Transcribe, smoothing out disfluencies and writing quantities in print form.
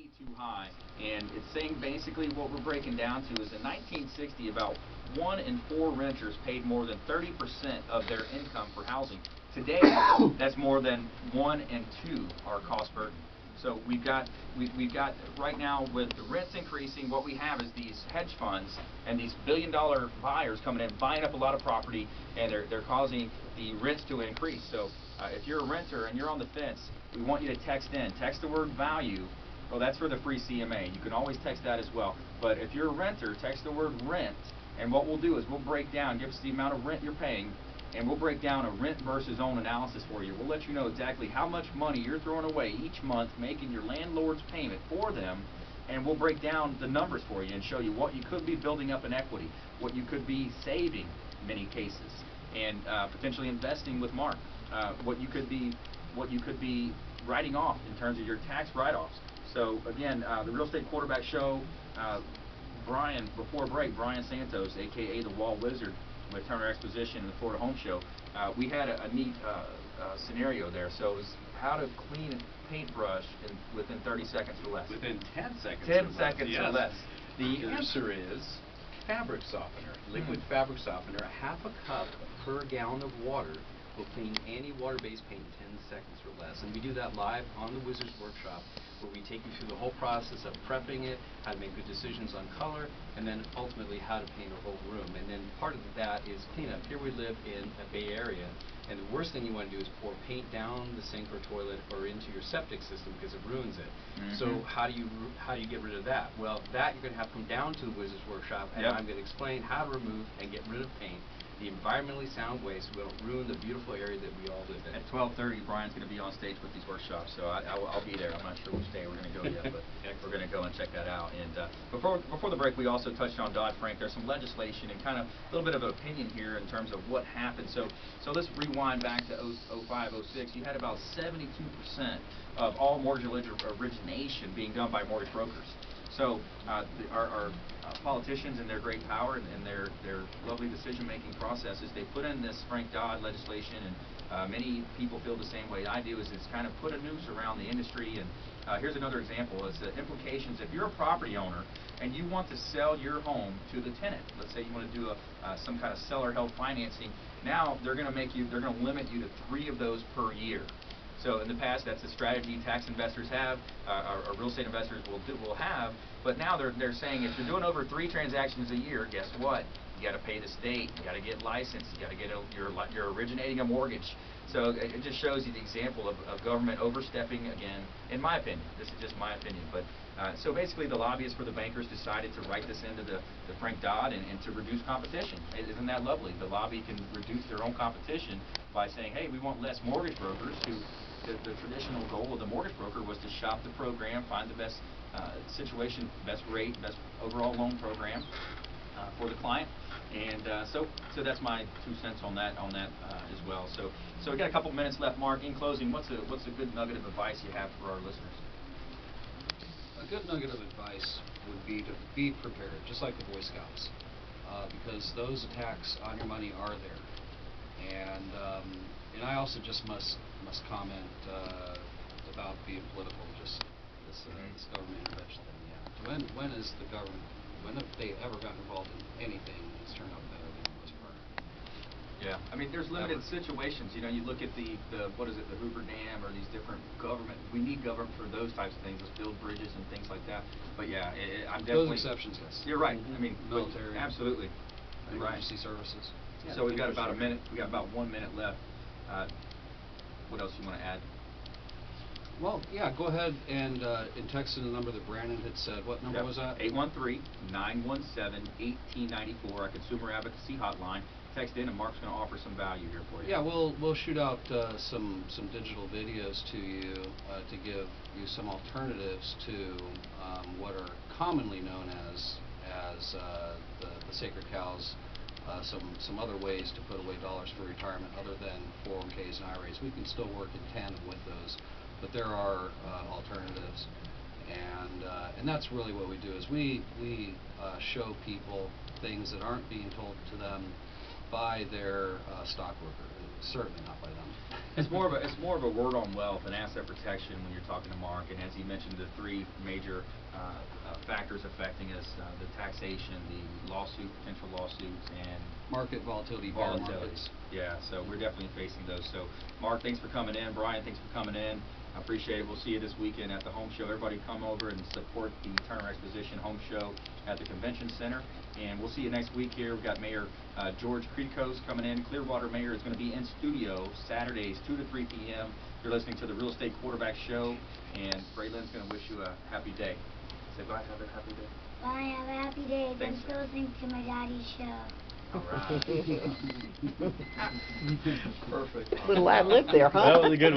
way too high. And it's saying basically what we're breaking down to is in 1960, about 1 in 4 renters paid more than 30% of their income for housing. Today, that's more than 1 in 2 are cost burden. So we've got right now, with the rents increasing, what we have is these hedge funds and these billion-dollar buyers coming in, buying up a lot of property, and they're causing the rents to increase. So if you're a renter and you're on the fence, we want you to text in. Text the word value. Well, that's for the free CMA. You can always text that as well. But if you're a renter, text the word rent, and what we'll do is we'll break down, give us the amount of rent you're paying, and we'll break down a rent versus own analysis for you. We'll let you know exactly how much money you're throwing away each month making your landlord's payment for them, and we'll break down the numbers for you and show you what you could be building up in equity, what you could be saving in many cases, and potentially investing with Mark, what you could be writing off in terms of your tax write-offs. So again, the Real Estate Quarterback Show, Brian, before break, Brian Santos, aka the Wall Wizard, with Turner Exposition and the Florida Home Show, we had a neat scenario there. So it was how to clean a paintbrush within 30 seconds or less. Within 10 seconds. 10 seconds yes. or less. The answer is fabric softener, liquid fabric softener. A half a cup per gallon of water will clean any water-based paint in 10 seconds or less. And we do that live on the Wizards Workshop, where we take you through the whole process of prepping it, how to make good decisions on color, and then ultimately how to paint a whole room. And then part of that is cleanup. Here we live in a Bay Area, and the worst thing you want to do is pour paint down the sink or toilet or into your septic system, because it ruins it. So how do you get rid of that? Well, that you're going to have to come down to the Wizards Workshop, and I'm going to explain how to remove and get rid of paint the environmentally sound way, so we don't ruin the beautiful area that we all live in. At 12:30, Brian's going to be on stage with these workshops, so I'll be there. I'm not sure which day we're going to go yet, but we're going to go and check that out. And before the break, we also touched on Dodd-Frank. There's some legislation and kind of a little bit of an opinion here in terms of what happened. So let's rewind back to 05, 06. You had about 72% of all mortgage origination being done by mortgage brokers. So our politicians and their great power and their lovely decision-making processes, they put in this Frank Dodd legislation, and many people feel the same way I do, is it's kind of put a noose around the industry. And here's another example, is the implications. If you're a property owner and you want to sell your home to the tenant, let's say you want to do some kind of seller-held financing, now they're going to limit you to 3 of those per year. So in the past, that's a strategy tax investors have, or real estate investors will have. But now they're saying if you're doing over 3 transactions a year, guess what? You got to pay the state. You got to get licensed. You got to get you're originating a mortgage. So it just shows you the example of government overstepping again. In my opinion, this is just my opinion. But so basically, the lobbyists for the bankers decided to write this into the Frank Dodd and to reduce competition. Isn't that lovely? The lobby can reduce their own competition by saying, hey, we want less mortgage brokers who. The traditional goal of the mortgage broker was to shop the program, find the best situation, best rate, best overall loan program for the client, and so that's my 2 cents on that as well. So we got a couple minutes left. Mark, in closing, what's a good nugget of advice you have for our listeners? A good nugget of advice would be to be prepared, just like the Boy Scouts, because those attacks on your money are there. And I also just must comment about being political, just this government intervention thing. Yeah. When have they ever gotten involved in anything that's turned out better than the most part? Yeah, I mean, there's limited situations. You know, you look at the what is it, the Hoover Dam, or these different government. We need government for those types of things. Let's build bridges and things like that. But yeah, I'm definitely. Those exceptions, yes. You're right. I mean, military, absolutely. Emergency services. Yeah, so we've got about a minute. We got about 1 minute left. What else you want to add? Well, yeah, go ahead and text in the number that Brandon had said. What number was that? 813-917-1894, our consumer advocacy hotline. Text in, and Mark's going to offer some value here for you. Yeah, we'll shoot out some digital videos to you to give you some alternatives to what are commonly known as the sacred cows. Some other ways to put away dollars for retirement other than 401ks and IRAs. We can still work in tandem with those, but there are alternatives, and that's really what we do, is we show people things that aren't being told to them by their stockbroker, certainly not by them. It's more of a word on wealth and asset protection when you're talking to Mark, and as he mentioned, the three major factors affecting us: the taxation, the potential lawsuits, and Market volatility, bear markets. Yeah, so we're definitely facing those. So, Mark, thanks for coming in. Brian, thanks for coming in. I appreciate it. We'll see you this weekend at the home show. Everybody come over and support the Turner Exposition home show at the Convention Center. And we'll see you next week here. We've got Mayor George Creekos coming in. Clearwater Mayor is going to be in studio Saturdays, 2 to 3 p.m. You're listening to the Real Estate Quarterback Show. And Braelyn's going to wish you a happy day. Say bye, have a happy day. Bye, have a happy day. Thanks, Thanks for listening to my daddy's show. All right. Perfect. Little ad lib there, huh? That was a good one.